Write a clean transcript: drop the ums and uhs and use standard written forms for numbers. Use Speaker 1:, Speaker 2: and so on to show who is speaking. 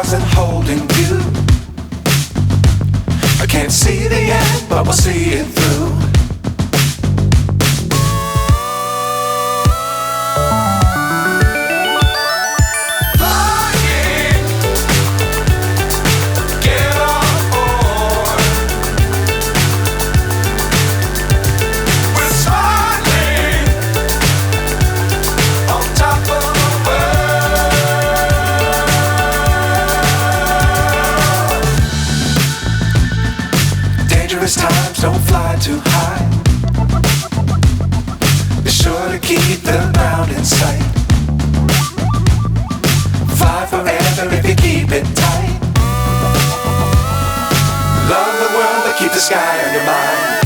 Speaker 1: stars and holding you. I can't see the end, but we'll see it through. Times don't fly too high. Be sure to keep the ground in sight. Fly forever if you keep it tight. Love the world but keep the sky on your mind.